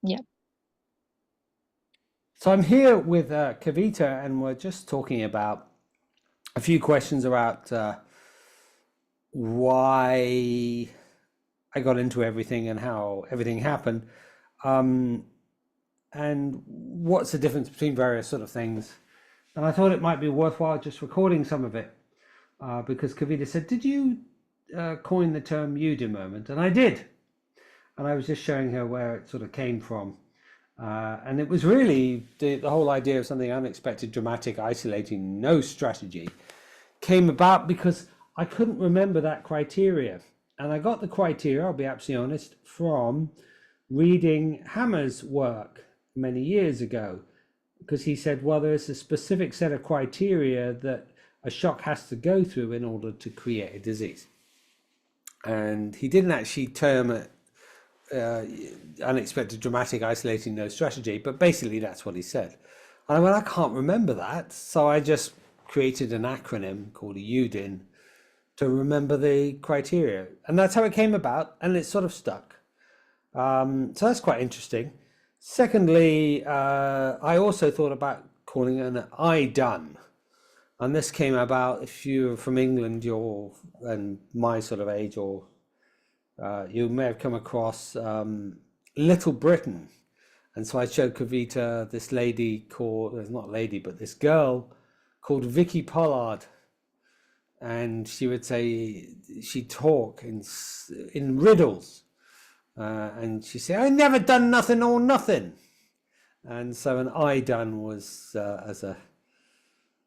Yeah. So I'm here with Kavita, and we're just talking about a few questions about why I got into everything and how everything happened, um, and what's the difference between various sort of things. And I thought it might be worthwhile just recording some of it because Kavita said, "Did you coin the term "Udin moment"?" And I did, and I was just showing her where it sort of came from. And it was really the whole idea of something unexpected, dramatic, isolating, no strategy came about because I couldn't remember that criteria. And I got the criteria, I'll be absolutely honest, from reading Hammer's work many years ago. Because he said, well, there's a specific set of criteria that a shock has to go through in order to create a disease. And he didn't actually term it uh, unexpected, dramatic, isolating, no strategy. But basically, that's what he said. And I went, I can't remember that. So I just created an acronym called a UDIN to remember the criteria. And that's how it came about. And it sort of stuck. So that's quite interesting. Secondly, I also thought about calling it an I done. And this came about if you're from England, you're and my sort of age, or you may have come across Little Britain. And so I showed Kavita this lady called, it's not lady, but this girl called Vicky Pollard. And she would say, she'd talk in riddles. And she'd say, I never done nothing or nothing. And so an I done was as a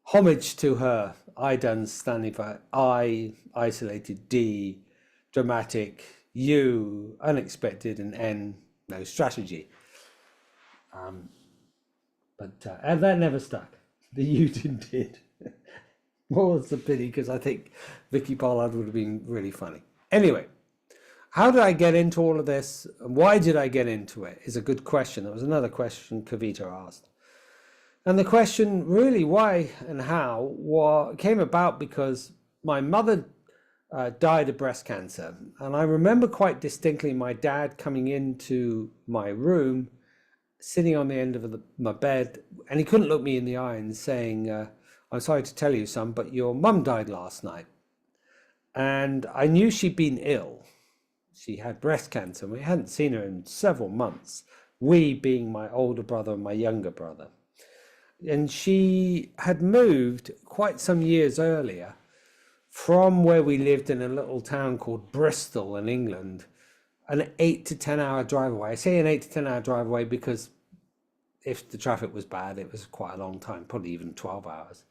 homage to her. I done standing for I, isolated, D, dramatic, U, unexpected, and N, no strategy. And that never stuck. The U did. What was the pity? Because I think Vicky Pollard would have been really funny. Anyway, how did I get into all of this? And why did I get into it? Is a good question. That was another question Kavita asked. And the question really why and how came about because my mother died of breast cancer. And I remember quite distinctly my dad coming into my room, sitting on the end of my bed, and he couldn't look me in the eye and saying, I'm sorry to tell you, son, but your mum died last night. And I knew she'd been ill. She had breast cancer. We hadn't seen her in several months, we being my older brother and my younger brother. And she had moved quite some years earlier from where we lived in a little town called Bristol in England, an 8 to 10 hour drive away. I say an 8 to 10 hour drive away because if the traffic was bad, it was quite a long time, probably even 12 hours,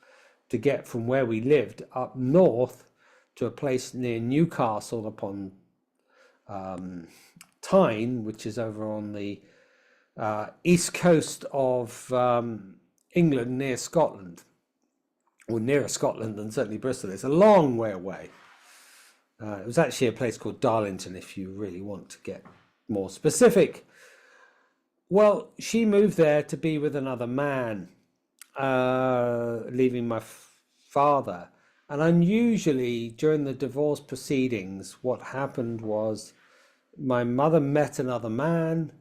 to get from where we lived up north to a place near Newcastle upon Tyne, which is over on the east coast of England near Scotland, or nearer Scotland than certainly Bristol. It's a long way away. It was actually a place called Darlington, if you really want to get more specific. Well, she moved there to be with another man, leaving my father. And unusually, during the divorce proceedings, what happened was my mother met another man.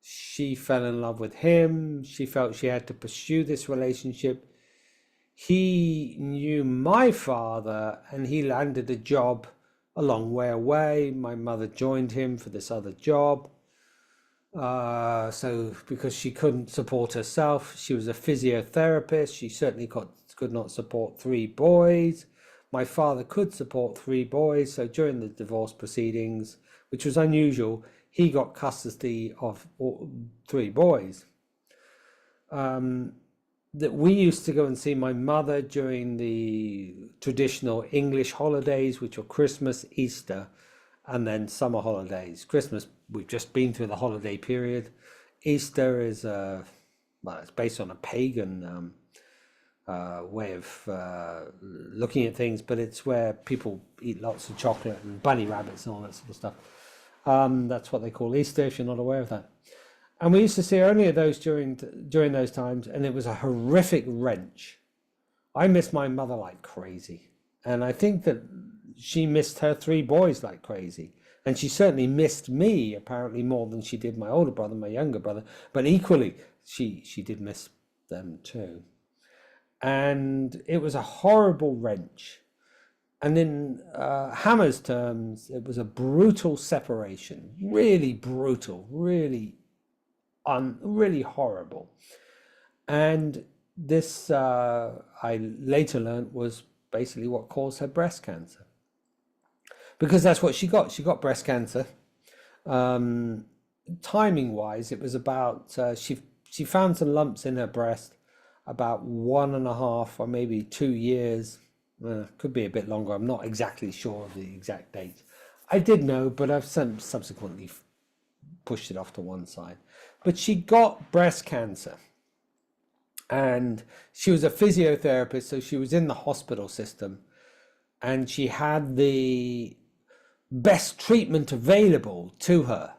She fell in love with him. She felt she had to pursue this relationship. He knew my father and he landed a job a long way away. My mother joined him for this other job. So because she couldn't support herself, she was a physiotherapist. She certainly could not support three boys. My father could support three boys. So during the divorce proceedings, which was unusual, he got custody of three boys. That we used to go and see my mother during the traditional English holidays, which were Christmas, Easter, and then summer holidays. Christmas, we've just been through the holiday period. Easter is well, it's based on a pagan way of looking at things, but it's where people eat lots of chocolate and bunny rabbits and all that sort of stuff. That's what they call Easter, if you're not aware of that. And we used to see only of those during those times, and it was a horrific wrench. I miss my mother like crazy, and I think that she missed her three boys like crazy. And she certainly missed me apparently more than she did my older brother, my younger brother, but equally she did miss them too. And it was a horrible wrench. And in Hammer's terms, it was a brutal separation, really brutal, really horrible. And this, I later learned, was basically what caused her breast cancer. Because that's what she got. She got breast cancer. Timing wise, it was about, she found some lumps in her breast about 1.5 or maybe 2 years. Could be a bit longer. I'm not exactly sure of the exact date. I did know, but I've subsequently pushed it off to one side. But she got breast cancer. And she was a physiotherapist, so she was in the hospital system. And she had the best treatment available to her.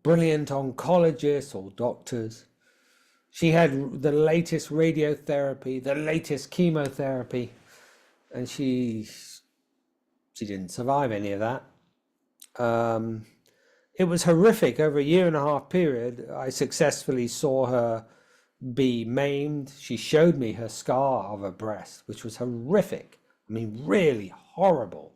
Brilliant oncologists or doctors. She had the latest radiotherapy, the latest chemotherapy, and she didn't survive any of that. It was horrific. Over a 1.5 year period, I successfully saw her be maimed. She showed me her scar of her breast, which was horrific. I mean, really horrible.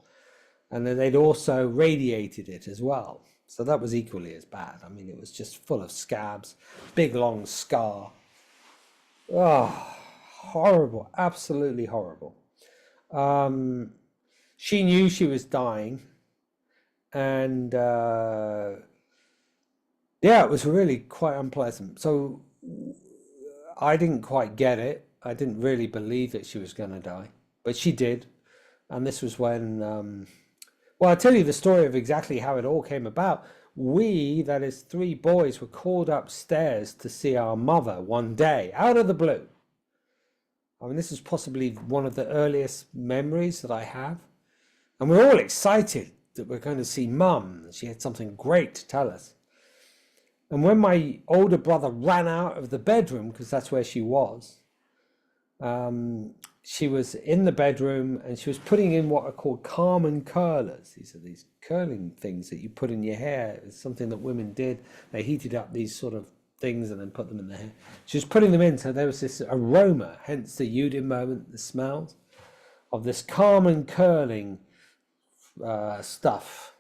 And then they'd also radiated it as well. So that was equally as bad. I mean, it was just full of scabs, big long scar. Oh, horrible, absolutely horrible. She knew she was dying. And yeah, it was really quite unpleasant. So I didn't quite get it. I didn't really believe that she was going to die, but she did. And this was when, well, I'll tell you the story of exactly how it all came about. We, that is 3 boys, were called upstairs to see our mother one day, out of the blue. I mean, this is possibly one of the earliest memories that I have. And we're all excited that we're going to see Mum. She had something great to tell us. And when my older brother ran out of the bedroom, because that's where she was in the bedroom and she was putting in what are called Carmen curlers. These are these curling things that you put in your hair. It's something that women did. They heated up these sort of things and then put them in their hair. She was putting them in, so there was this aroma, hence the Udin moment, the smells of this Carmen curling stuff.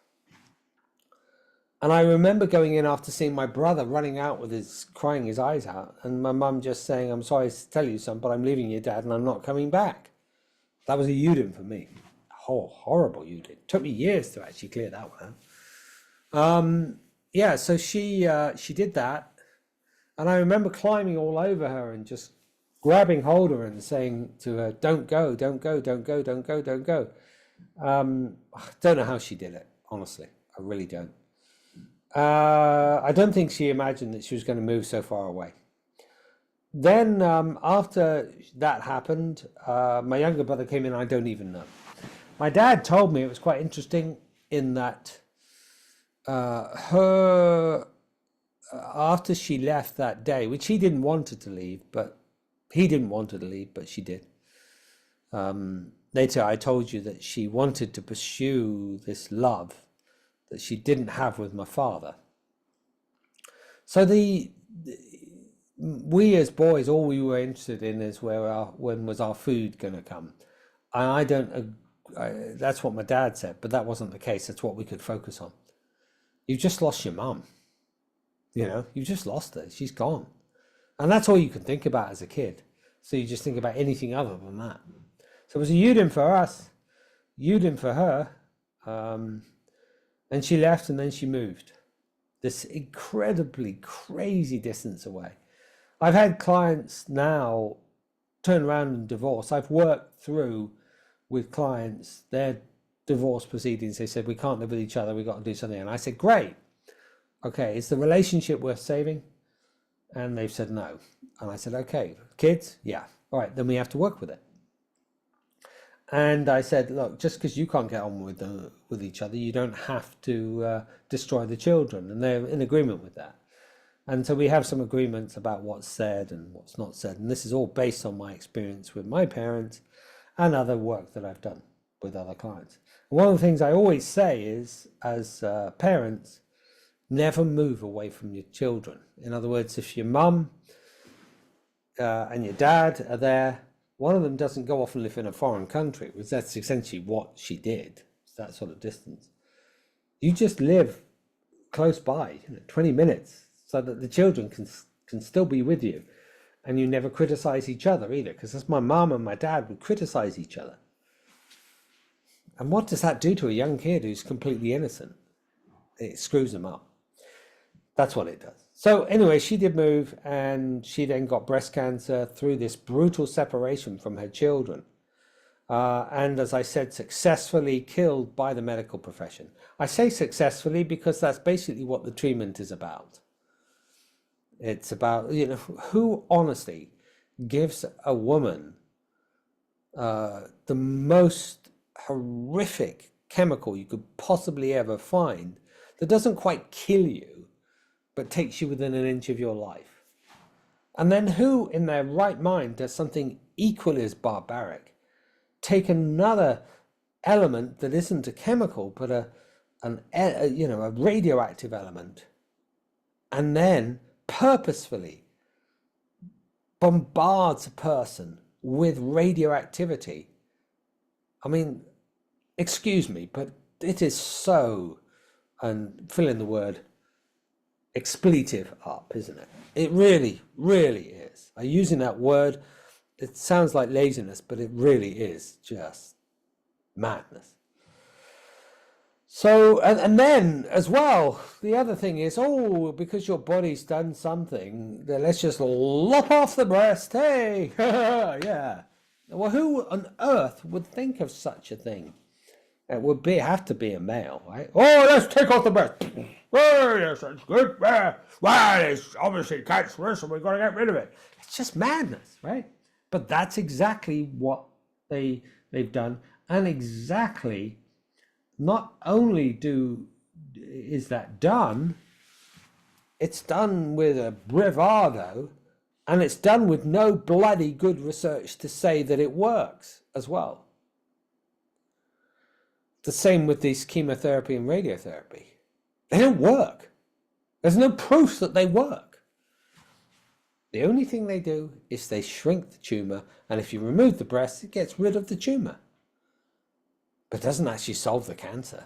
And I remember going in after seeing my brother running out with crying his eyes out, and my mum just saying, "I'm sorry to tell you, son, but I'm leaving you, Dad, and I'm not coming back." That was a Udin for me. Oh, horrible Udin. It took me years to actually clear that one out. Yeah, so she did that, and I remember climbing all over her and just grabbing hold of her and saying to her, "Don't go, don't go, don't go, don't go, don't go." I don't know how she did it, honestly. I really don't. I don't think she imagined that she was going to move so far away. Then after that happened, my younger brother came in. I don't even know. My dad told me it was quite interesting in that after she left that day, which he didn't want her to leave, but she did. Later, I told you that she wanted to pursue this love that she didn't have with my father. So we as boys, all we were interested in is when was our food going to come. And that's what my dad said, but that wasn't the case. That's what we could focus on. You've just lost your mum. You've just lost her. She's gone. And that's all you can think about as a kid. So you just think about anything other than that. So it was a Udin for us, Udin for her. And she left and then she moved this incredibly crazy distance away. I've had clients now turn around and divorce. I've worked through with clients their divorce proceedings. They said, "We can't live with each other. We've got to do something." And I said, "Great. Okay, is the relationship worth saving?" And they've said no. And I said, "Okay, kids? Yeah. All right, then we have to work with it." And I said, "Look, just because you can't get on with each other, you don't have to destroy the children." And they're in agreement with that. And so we have some agreements about what's said and what's not said. And this is all based on my experience with my parents and other work that I've done with other clients. One of the things I always say is, as parents, never move away from your children. In other words, if your mum and your dad are there, one of them doesn't go off and live in a foreign country, because that's essentially what she did, that sort of distance. You just live close by, 20 minutes, so that the children can still be with you, and you never criticize each other either, because as my mum and my dad would criticize each other. And what does that do to a young kid who's completely innocent? It screws them up. That's what it does. So anyway, she did move, and she then got breast cancer through this brutal separation from her children. And as I said, successfully killed by the medical profession. I say successfully because that's basically what the treatment is about. It's about, who honestly gives a woman the most horrific chemical you could possibly ever find that doesn't quite kill you, but takes you within an inch of your life. And then who in their right mind does something equally as barbaric? Take another element that isn't a chemical, but a radioactive element, and then purposefully bombards a person with radioactivity. I mean, excuse me, but it is so, and fill in the word, expletive up, isn't it? It really, really is. I'm using that word. It sounds like laziness, but it really is just madness. So, and then as well, the other thing is, because your body's done something, then let's just lop off the breast. Hey, yeah. Well, who on earth would think of such a thing? It would have to be a male, right? Oh, let's take off the breast. Oh, yes, that's good. Well, it's obviously cancerous, and we've got to get rid of it. It's just madness, right? But that's exactly what they've done, and exactly. Not only is that done, it's done with a bravado, and it's done with no bloody good research to say that it works as well. The same with this chemotherapy and radiotherapy. They don't work. There's no proof that they work. The only thing they do is they shrink the tumor, and if you remove the breast, it gets rid of the tumor. But it doesn't actually solve the cancer.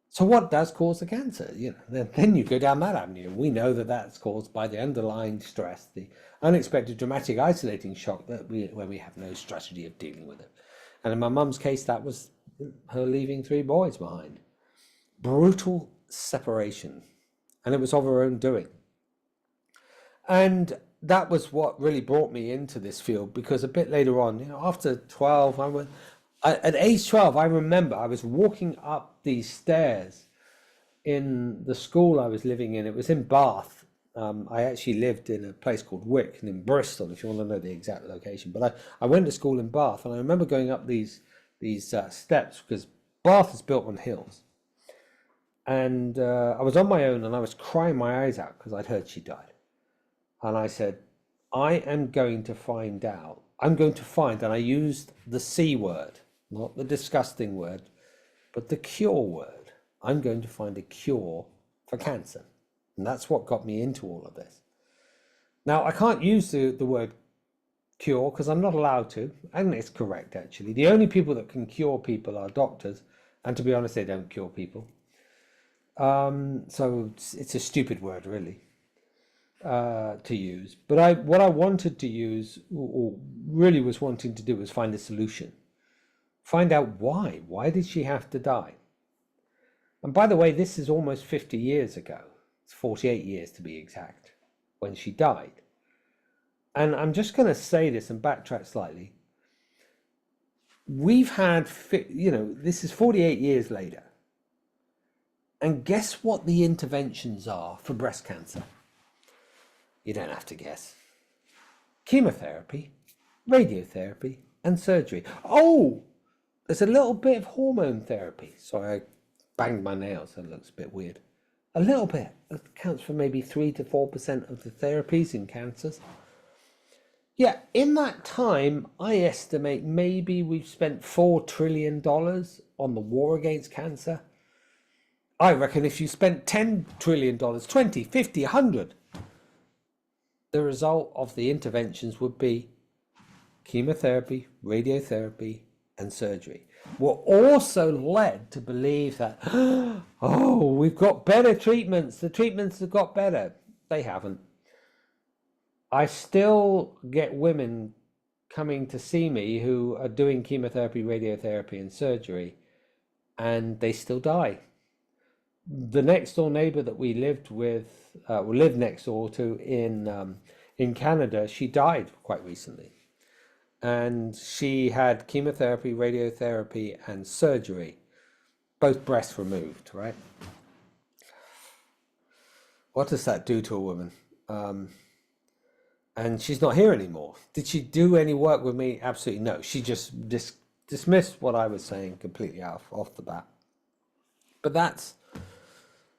So what does cause the cancer? Then you go down that avenue. We know that that's caused by the underlying stress, the unexpected dramatic isolating shock where we have no strategy of dealing with it. And in my mum's case, that was her leaving 3 boys behind. Brutal separation. And it was of her own doing. And that was what really brought me into this field, because a bit later on, after 12, at age 12, I remember I was walking up these stairs in the school I was living in. It was in Bath. I actually lived in a place called Wick in Bristol, if you want to know the exact location. But I went to school in Bath, and I remember going up these steps, because Bath is built on hills. And I was on my own, and I was crying my eyes out because I'd heard she died. And I said, I am going to find out. I'm going to find, and I used the C word, not the disgusting word, but the cure word. I'm going to find a cure for cancer. And that's what got me into all of this. Now, I can't use the word cure because I'm not allowed to. And it's correct, actually. The only people that can cure people are doctors. And to be honest, they don't cure people. So it's a stupid word, really, to use. But what I wanted to use, or really was wanting to do, was find a solution. Find out why. Why did she have to die? And by the way, this is almost 50 years ago. It's 48 years to be exact, when she died. And I'm just going to say this and backtrack slightly. We've had, this is 48 years later. And guess what the interventions are for breast cancer? You don't have to guess. Chemotherapy, radiotherapy, and surgery. Oh, there's a little bit of hormone therapy. Sorry, I banged my nails, so it looks a bit weird. A little bit. It accounts for maybe 3 to 4% of the therapies in cancers. In that time, I estimate maybe we've spent $4 trillion on the war against cancer. I reckon if you spent $10 trillion, 20, 50, 100, the result of the interventions would be chemotherapy, radiotherapy, and surgery. We're also led to believe that, oh, we've got better treatments. The treatments have got better. They haven't. I still get women coming to see me who are doing chemotherapy, radiotherapy, and surgery, and they still die. The next door neighbor that we lived next door to in Canada, she died quite recently, and she had chemotherapy, radiotherapy, and surgery, both breasts removed. Right? What does that do to a woman? And she's not here anymore. Did she do any work with me? Absolutely no. She just dismissed what I was saying completely off the bat. But that's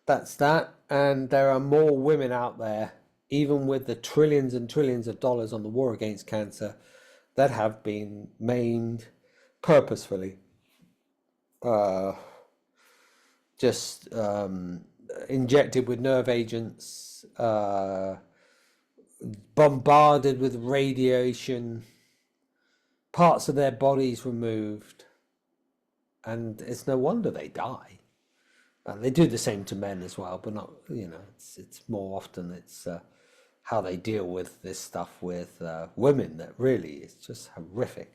that. And there are more women out there, even with the trillions and trillions of dollars on the war against cancer, that have been maimed purposefully. Injected with nerve agents, bombarded with radiation, parts of their bodies removed, and it's no wonder they die. They do the same to men as well, but not, it's more often it's how they deal with this stuff with women that really is just horrific.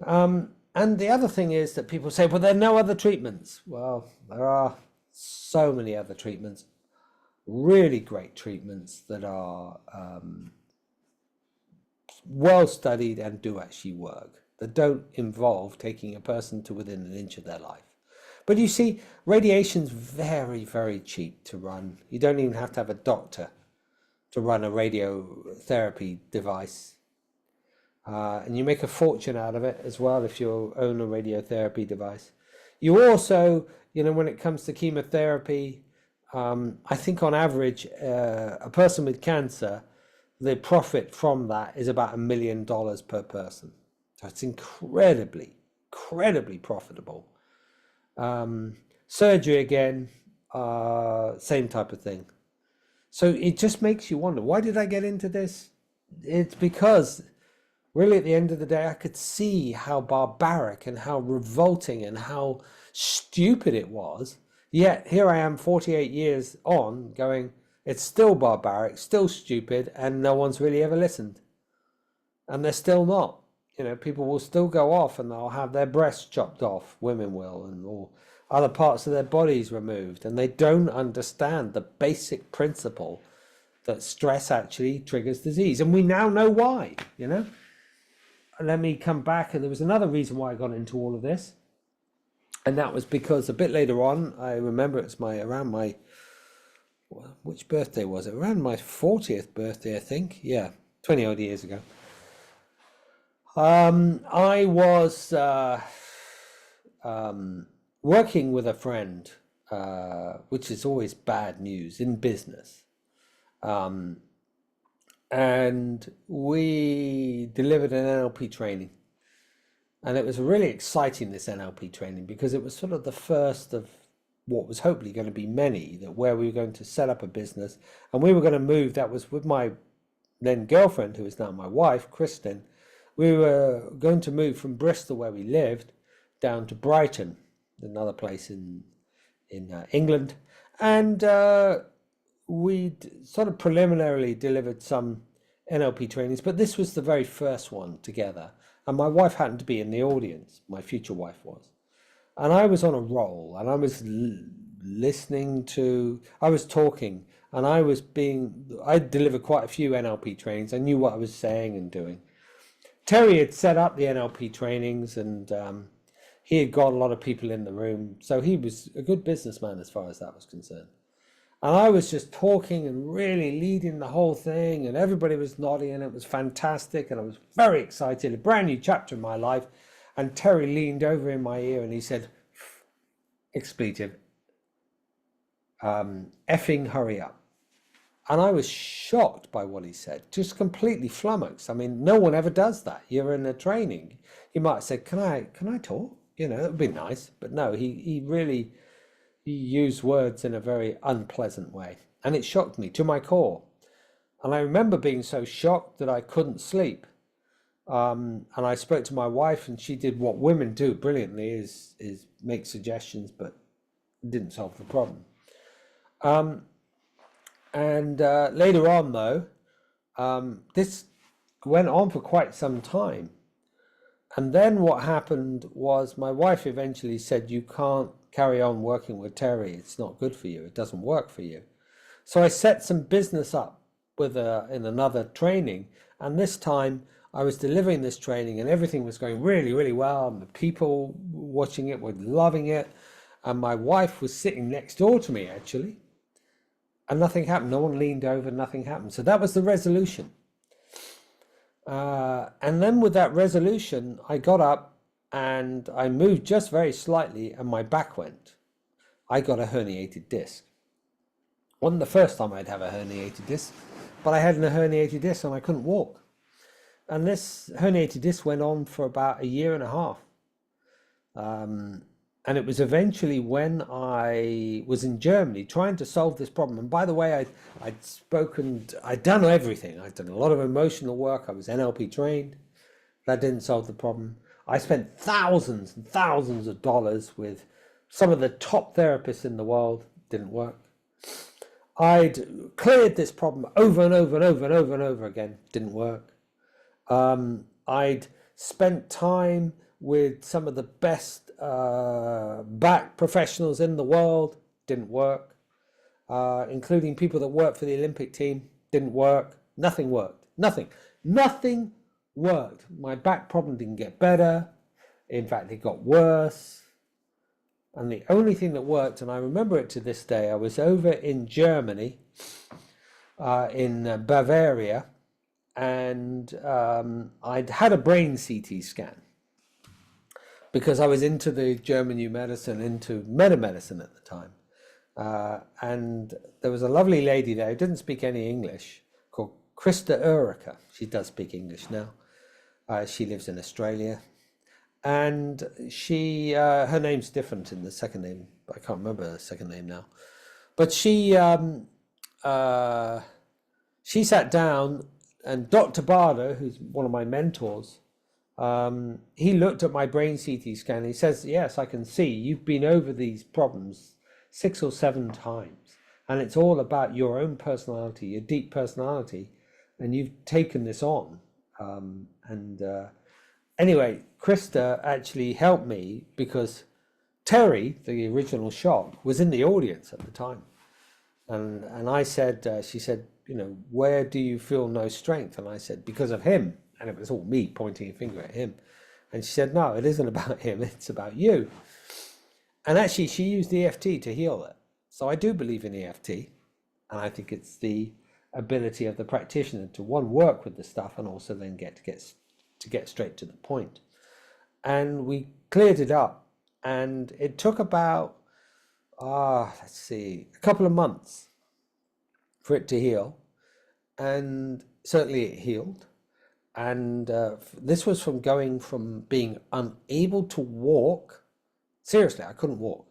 And the other thing is that people say, well, there are no other treatments. Well, there are so many other treatments, really great treatments that are well studied and do actually work, that don't involve taking a person to within an inch of their life. But you see, radiation's very, very cheap to run. You don't even have to have a doctor to run a radiotherapy device. And you make a fortune out of it as well if you own a radiotherapy device. You also, when it comes to chemotherapy, I think on average, a person with cancer, the profit from that is about $1 million per person. So it's incredibly, incredibly profitable. Surgery again, same type of thing. So it just makes you wonder, why did I get into this? It's because really at the end of the day, I could see how barbaric and how revolting and how stupid it was. Yet here I am 48 years on going, it's still barbaric, still stupid, and no one's really ever listened. And they're still not. People will still go off and they'll have their breasts chopped off, women will, and all other parts of their bodies removed. And they don't understand the basic principle that stress actually triggers disease. And we now know why, Let me come back. And there was another reason why I got into all of this. And that was because a bit later on, I remember it's around my, which birthday was it? Around my 40th birthday, I think. Yeah, 20 odd years ago. I was working with a friend, which is always bad news in business. And we delivered an NLP training. And it was really exciting, this NLP training, because it was sort of the first of what was hopefully going to be many, where we were going to set up a business. And we were going to move, that was with my then girlfriend, who is now my wife, Kristen. We were going to move from Bristol, where we lived, down to Brighton, another place in England. And we sort of preliminarily delivered some NLP trainings, but this was the very first one together. And my wife happened to be in the audience, my future wife was. And I was on a roll, and I was I was talking, and I delivered quite a few NLP trainings. I knew what I was saying and doing. Terry had set up the NLP trainings, and he had got a lot of people in the room. So he was a good businessman as far as that was concerned. And I was just talking and really leading the whole thing, and everybody was nodding, and it was fantastic, and I was very excited, a brand new chapter in my life. And Terry leaned over in my ear and he said, expletive, effing hurry up. And I was shocked by what he said, just completely flummoxed. I mean, no one ever does that. You're in a training. You might have said, can I talk? It would be nice, but no, he really he used words in a very unpleasant way, and it shocked me to my core. And I remember being so shocked that I couldn't sleep. And I spoke to my wife, and she did what women do brilliantly: is make suggestions, but didn't solve the problem. Um, and later on, though, this went on for quite some time. And then what happened was my wife eventually said, "You can't carry on working with Terry. It's not good for you. It doesn't work for you." So I set some business up in another training, and this time I was delivering this training, and everything was going really, really well, and the people watching it were loving it, and my wife was sitting next door to me actually, and nothing happened. No one leaned over, nothing happened. So that was the resolution. And then with that resolution, I got up and I moved just very slightly, and my back went. I got a herniated disc. Wasn't the first time I'd have a herniated disc, but I had a herniated disc and I couldn't walk. And this herniated disc went on for about a year and a half. And it was eventually when I was in Germany trying to solve this problem. And by the way, I'd done everything. I'd done a lot of emotional work. I was NLP trained. That didn't solve the problem. I spent thousands and thousands of dollars with some of the top therapists in the world. Didn't work. I'd cleared this problem over and over and over and over and over again. Didn't work. I'd spent time with some of the best back professionals in the world. Didn't work. Including people that work for the Olympic team. Didn't work. Nothing worked. Nothing worked. My back problem didn't get better. In fact, it got worse. And the only thing that worked, and I remember it to this day, I was over in Germany, in Bavaria, and I'd had a brain CT scan because I was into the German new medicine, into metamedicine at the time. And there was a lovely lady there who didn't speak any English called Krista Ulrika. She does speak English now. She lives in Australia. And she, her name's different in the second name. I can't remember her second name now. But she sat down, and Dr. Barder, who's one of my mentors, he looked at my brain CT scan. He says, "Yes, I can see you've been over these problems 6 or 7 times. And it's all about your own personality, your deep personality. And you've taken this on." Anyway, Krista actually helped me because Terry, the original shock, was in the audience at the time. And I said, she said, "Where do you feel no strength?" And I said, "Because of him." And it was all me pointing a finger at him. And she said, "No, it isn't about him, it's about you." And actually, she used EFT to heal it. So I do believe in EFT. And I think it's the ability of the practitioner to, one, work with the stuff and also then get straight to the point. And we cleared it up, and it took about a couple of months for it to heal, and certainly it healed. And this was from going from being unable to walk, seriously I couldn't walk,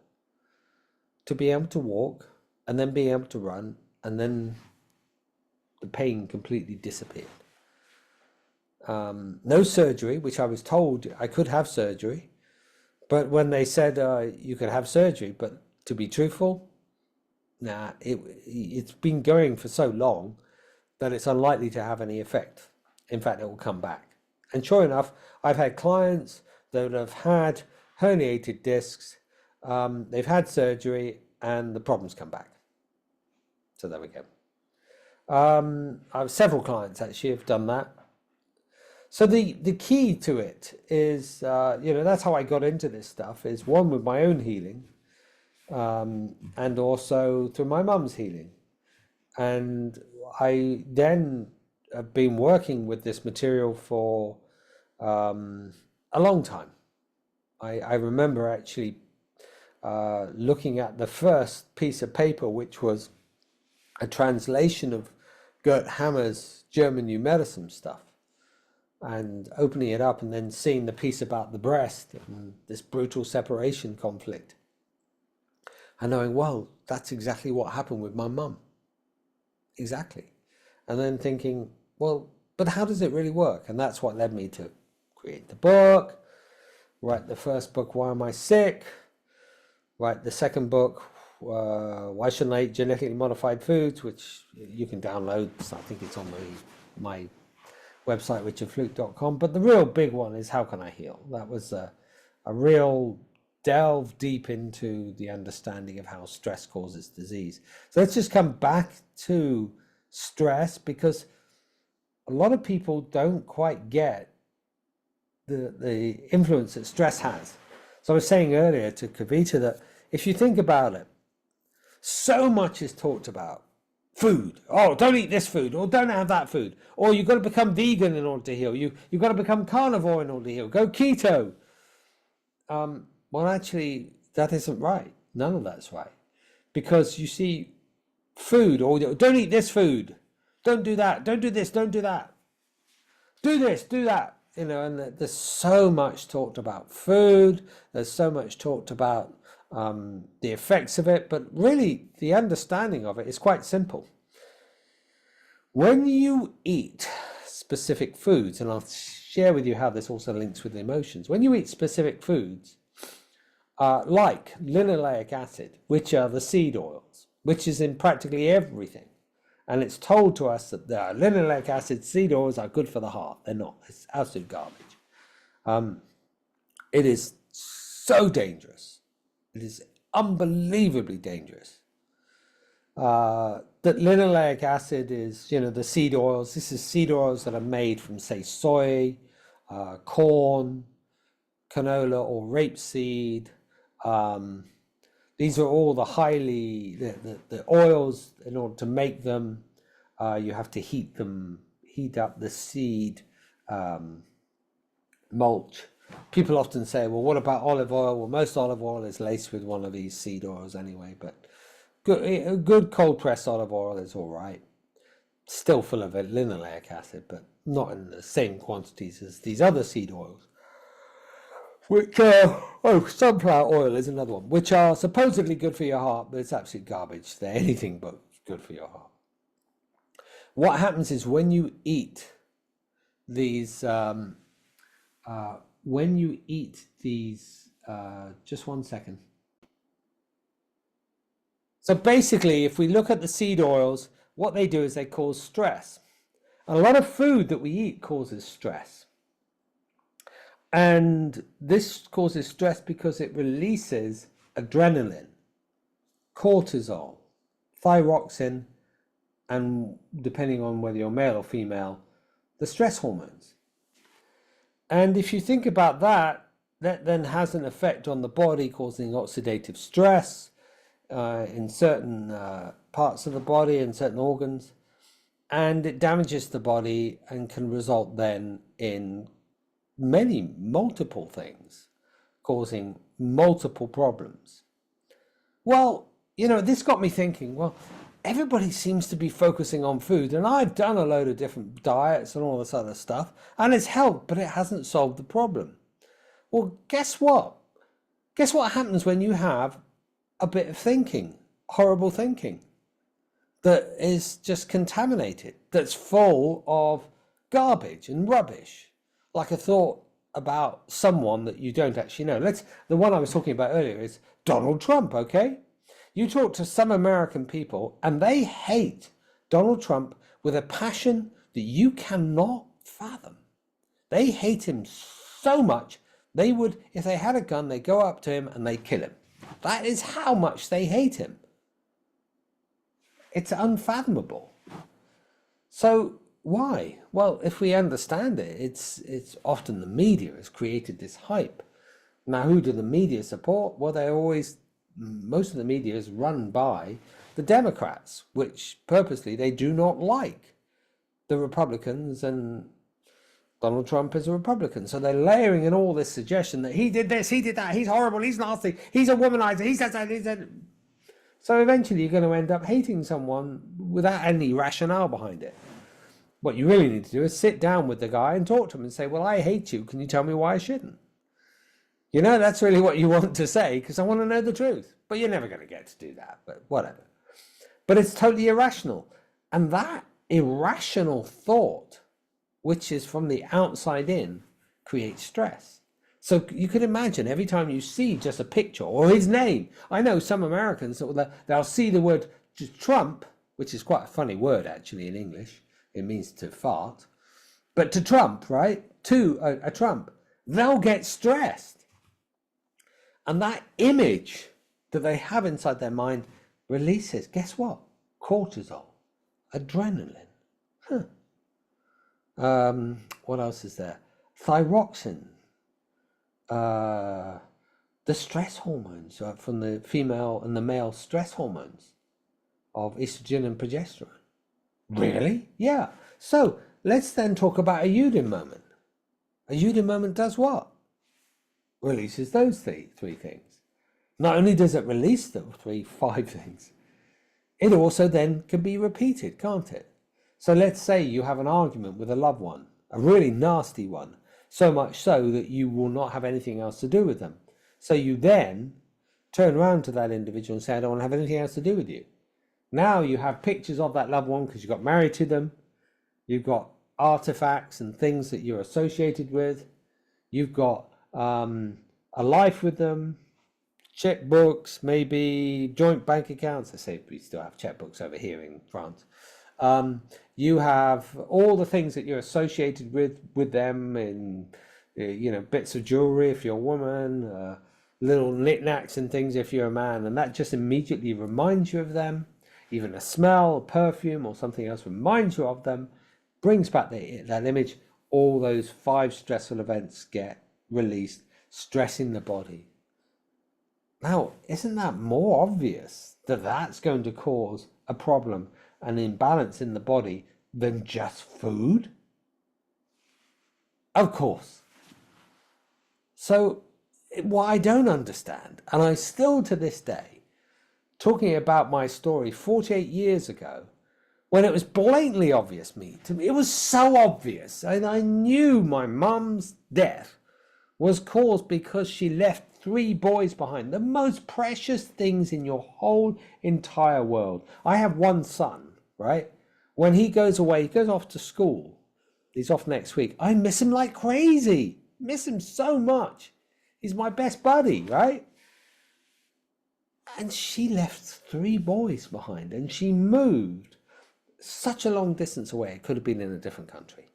to be able to walk, and then being able to run, and then the pain completely disappeared. No surgery, which I was told I could have surgery, but when they said you could have surgery, but to be truthful, nah, it's been going for so long that it's unlikely to have any effect. In fact, it will come back. And sure enough, I've had clients that have had herniated discs, they've had surgery, and the problems come back. So there we go. I have several clients actually have done that. So the key to it is, that's how I got into this stuff, is one, with my own healing, and also through my mum's healing. And I then have been working with this material for a long time. I remember actually looking at the first piece of paper, which was a translation of Gert Hammer's German New Medicine stuff. and opening it up and then seeing the piece about the breast and this brutal separation conflict, and knowing, well, that's exactly what happened with my mum. Exactly. And then thinking, well, but how does it really work? And that's what led me to create the book, write the first book, Why Am I Sick? Write the second book, Why Shouldn't I Eat Genetically Modified Foods, which you can download. So I think it's on my website, richardflook.com. But the real big one is How Can I Heal? That was a real delve deep into the understanding of how stress causes disease. So let's just come back to stress, because a lot of people don't quite get the influence that stress has. So I was saying earlier to Kavita that if you think about it, so much is talked about food. Oh, don't eat this food, or don't have that food, or you've got to become vegan in order to heal. You've got to become carnivore in order to heal. Go keto. Well, actually, that isn't right. None of that's right. Because you see, food, or don't eat this food, don't do that, don't do this, don't do that, do this, do that. You know, and there's so much talked about food. There's so much talked about the effects of it. But really, the understanding of it is quite simple. When you eat specific foods, and I'll share with you how this also links with emotions. When you eat specific foods, like linoleic acid, which are the seed oils, which is in practically everything. And it's told to us that the linoleic acid seed oils are good for the heart. They're not. It's absolute garbage. It is so dangerous. It is unbelievably dangerous. That linoleic acid is, the seed oils. This is seed oils that are made from, say, soy, corn, canola, or rapeseed. These are all the the oils. In order to make them, you have to heat up the seed mulch. People often say, well, what about olive oil? Well, most olive oil is laced with one of these seed oils anyway, but good cold pressed olive oil is all right. Still full of linoleic acid, but not in the same quantities as these other seed oils. Which sunflower oil is another one, which are supposedly good for your heart, but it's absolute garbage. They're anything but good for your heart. What happens is when you eat these, just one second. So basically, if we look at the seed oils, what they do is they cause stress. A lot of food that we eat causes stress. And this causes stress because it releases adrenaline, cortisol, thyroxine, and depending on whether you're male or female, the stress hormones. And if you think about that, that then has an effect on the body, causing oxidative stress in certain parts of the body and certain organs. And it damages the body and can result then in multiple things, causing multiple problems. Well, this got me thinking, well, everybody seems to be focusing on food, and I've done a load of different diets and all this other stuff, and it's helped, but it hasn't solved the problem. Well, guess what? Guess what happens when you have a bit of thinking, horrible thinking, that is just contaminated, that's full of garbage and rubbish? Like a thought about someone that you don't actually know. The one I was talking about earlier is Donald Trump, okay? You talk to some American people and they hate Donald Trump with a passion that you cannot fathom. They hate him so much, they would, if they had a gun, they'd go up to him and they'd kill him. That is how much they hate him. It's unfathomable. So why? Well, if we understand it, it's often the media has created this hype. Now, who do the media support? Well, most of the media is run by the Democrats, which purposely they do not like the Republicans, and Donald Trump is a Republican. So they're layering in all this suggestion that he did this, he did that, he's horrible, he's nasty, he's a womanizer, he says that, he said. So eventually you're going to end up hating someone without any rationale behind it. What you really need to do is sit down with the guy and talk to him and say, well, I hate you. Can you tell me why I shouldn't? You know, that's really what you want to say, because I want to know the truth. But you're never going to get to do that, but whatever. But it's totally irrational. And that irrational thought, which is from the outside in, creates stress. So you could imagine every time you see just a picture or his name. I know some Americans, they'll see the word Trump, which is quite a funny word actually in English. It means to fart. But to Trump, right? To a Trump, they'll get stressed. And that image that they have inside their mind releases, guess what? Cortisol, adrenaline. What else is there? Thyroxine. The stress hormones from the female and the male stress hormones of estrogen and progesterone. Really? Yeah. So let's then talk about a Yudin moment. A Yudin moment does what? Releases those three things. Not only does it release the 5 things, it also then can be repeated, can't it? So let's say you have an argument with a loved one, a really nasty one, so much so that you will not have anything else to do with them. So you then turn around to that individual and say, I don't want to have anything else to do with you. Now you have pictures of that loved one because you got married to them. You've got artifacts and things that you're associated with. You've got a life with them, checkbooks, maybe joint bank accounts. I say we still have checkbooks over here in France. You have all the things that you're associated with them in, bits of jewelry if you're a woman, little knickknacks and things if you're a man, and that just immediately reminds you of them. Even a smell, a perfume, or something else reminds you of them, brings back that image. All those 5 stressful events get released, stressing the body. Now, isn't that more obvious that that's going to cause a problem, an imbalance in the body, than just food? Of course. So, what I don't understand, and I still to this day, talking about my story 48 years ago, when it was blatantly obvious to me, it was so obvious, and I knew my mum's death was caused because she left 3 boys behind, the most precious things in your whole entire world. I have one son, right? When he goes away, he goes off to school. He's off next week. I miss him like crazy. Miss him so much. He's my best buddy, right? And she left 3 boys behind, and she moved such a long distance away. It could have been in a different country.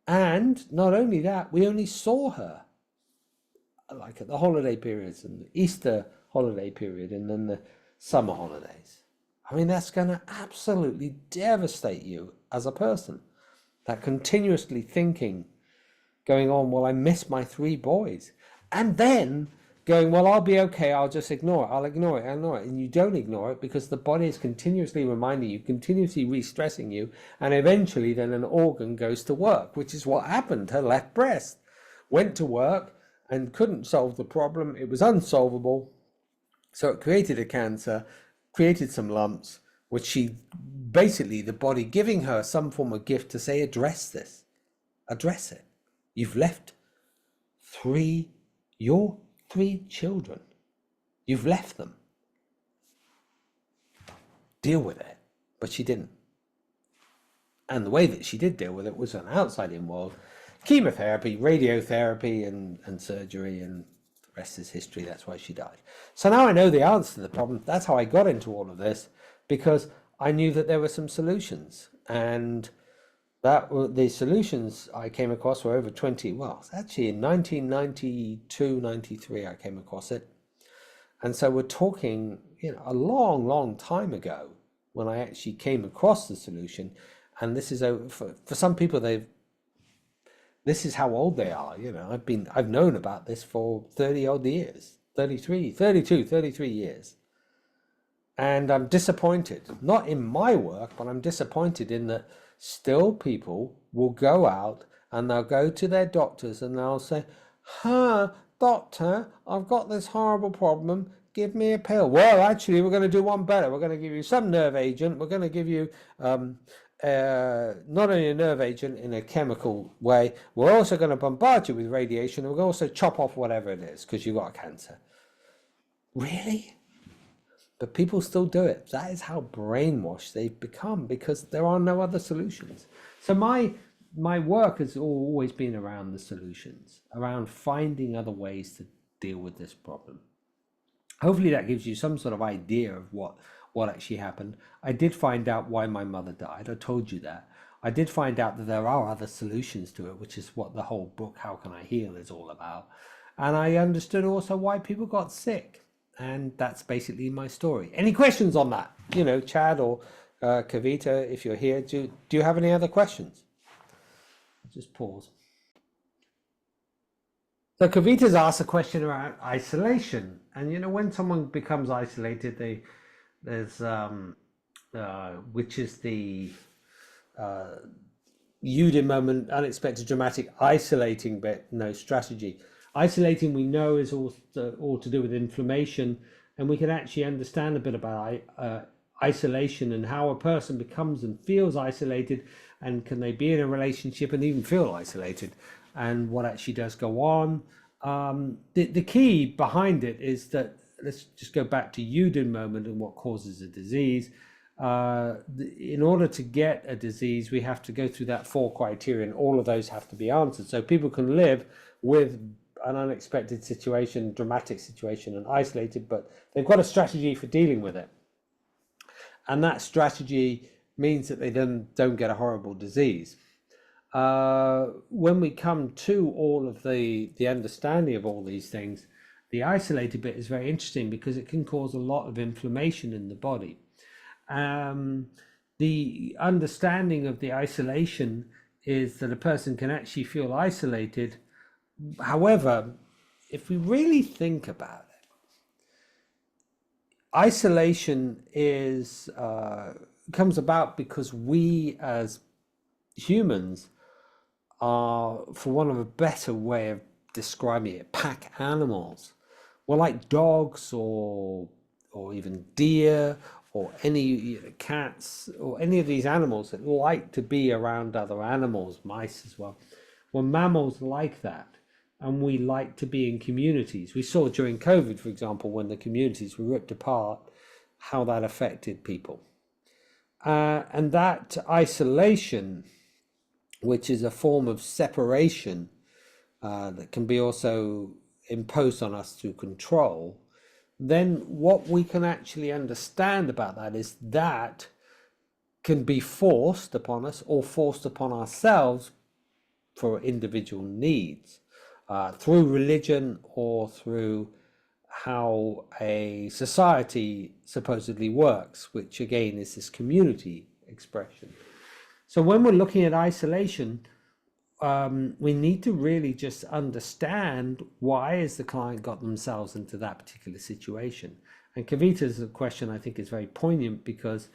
And not only that, we only saw her like at the holiday periods and the Easter holiday period and then the summer holidays. I mean, that's going to absolutely devastate you as a person. That continuously thinking going on, well, I miss my 3 boys. And then going, well, I'll be okay, I'll just ignore it, I'll ignore it. And you don't ignore it because the body is continuously reminding you, continuously re-stressing you, and eventually then an organ goes to work, which is what happened. Her left breast went to work and couldn't solve the problem. It was unsolvable. So it created a cancer, created some lumps, which she basically, the body giving her some form of gift to say, address this, address it. You've left your 3 children. You've left them. Deal with it. But she didn't. And the way that she did deal with it was an outside-in world. Chemotherapy, radiotherapy, and surgery, and the rest is history. That's why she died. So now I know the answer to the problem. That's how I got into all of this, because I knew that there were some solutions. And the solutions I came across were over 20, well, actually in 1992, 93, I came across it. And so we're talking, a long, long time ago when I actually came across the solution. And this is for some people, this is how old they are. I've known about this for 30 odd years, 33 years. And I'm disappointed, not in my work, but I'm disappointed in that still people will go out and they'll go to their doctors and they'll say, doctor, I've got this horrible problem, give me a pill. Well, actually, we're going to do one better. We're going to give you some nerve agent. We're going to give you not only a nerve agent in a chemical way, we're also going to bombard you with radiation, and we're going to also chop off whatever it is because you've got a cancer. Really? But people still do it. That is how brainwashed they've become because there are no other solutions. So my work has always been around the solutions, around finding other ways to deal with this problem. Hopefully that gives you some sort of idea of what actually happened. I did find out why my mother died. I told you that. I did find out that there are other solutions to it, which is what the whole book, How Can I Heal, is all about. And I understood also why people got sick. And that's basically my story. Any questions on that? You know, Chad or Kavita, if you're here, do you have any other questions? Just pause. So Kavita's asked a question around isolation. And, you know, when someone becomes isolated, there's which is the Udin moment, unexpected, dramatic, isolating bit, no strategy. Isolating, we know, is all to do with inflammation, and we can actually understand a bit about isolation and how a person becomes and feels isolated, and can they be in a relationship and even feel isolated, and what actually does go on. The key behind it is that, let's just go back to Udin moment and what causes a disease. In order to get a disease, we have to go through that 4 criteria, and all of those have to be answered. So people can live with an unexpected situation, dramatic situation, and isolated, but they've got a strategy for dealing with it. And that strategy means that they don't get a horrible disease. When we come to all of the understanding of all these things, the isolated bit is very interesting because it can cause a lot of inflammation in the body. The understanding of the isolation is that a person can actually feel isolated. However, if we really think about it, isolation comes about because we as humans are, for want of a better way of describing it, pack animals. We're like dogs or even deer or any cats or any of these animals that like to be around other animals, mice as well. Well, mammals like that, and we like to be in communities. We saw during COVID, for example, when the communities were ripped apart, how that affected people. And that isolation, which is a form of separation that can be also imposed on us through control, then what we can actually understand about that is that can be forced upon us or forced upon ourselves for individual needs through religion or through how a society supposedly works, which again is this community expression. So when we're looking at isolation, we need to really just understand why has the client got themselves into that particular situation. And Kavita's question, I think, is very poignant because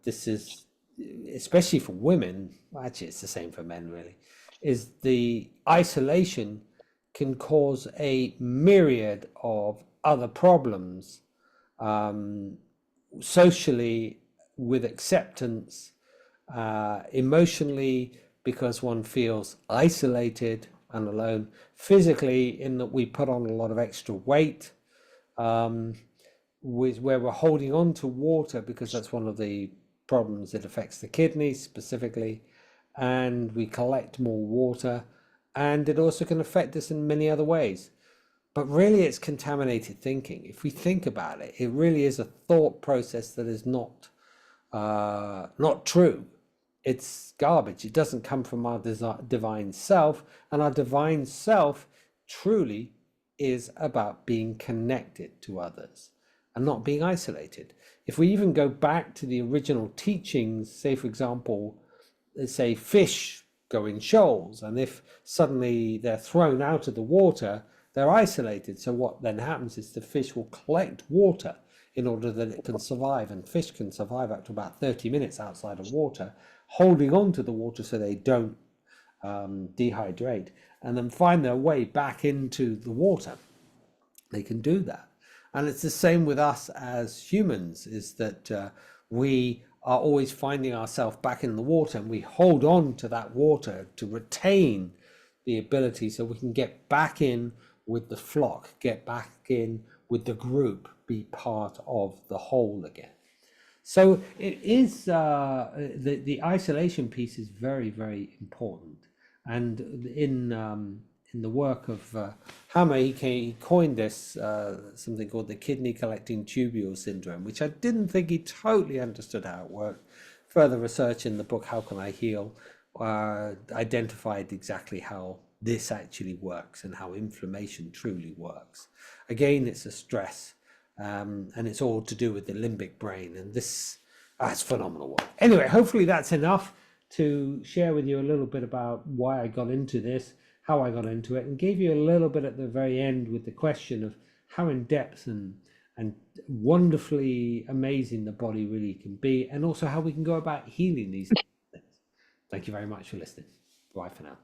this is, especially for women, actually it's the same for men really, is the isolation can cause a myriad of other problems socially, with acceptance, emotionally, because one feels isolated and alone, physically in that we put on a lot of extra weight, where we're holding on to water because that's one of the problems that affects the kidneys specifically, and we collect more water, and it also can affect us in many other ways. But really it's contaminated thinking. If we think about it, it really is a thought process that is not true. It's garbage. It doesn't come from our divine self, and our divine self truly is about being connected to others and not being isolated. If we even go back to the original teachings, say for example, let's say fish go in shoals, and if suddenly they're thrown out of the water, they're isolated. So what then happens is the fish will collect water in order that it can survive, and fish can survive up to about 30 minutes outside of water, holding on to the water so they don't dehydrate, and then find their way back into the water. They can do that. And it's the same with us as humans, is that we are always finding ourselves back in the water, and we hold on to that water to retain the ability so we can get back in with the flock, get back in with the group, be part of the whole again. So it is the isolation piece is very, very important. And in the work of Hammer, he coined this something called the kidney collecting tubule syndrome, which I didn't think he totally understood how it worked. Further research in the book How Can I Heal identified exactly how this actually works and how inflammation truly works. Again, it's a stress. And it's all to do with the limbic brain, and this that's phenomenal work. Anyway, hopefully that's enough to share with you a little bit about why I got into this, how I got into it, and gave you a little bit at the very end with the question of how in depth and wonderfully amazing the body really can be, and also how we can go about healing these things. Thank you very much for listening. Bye for now.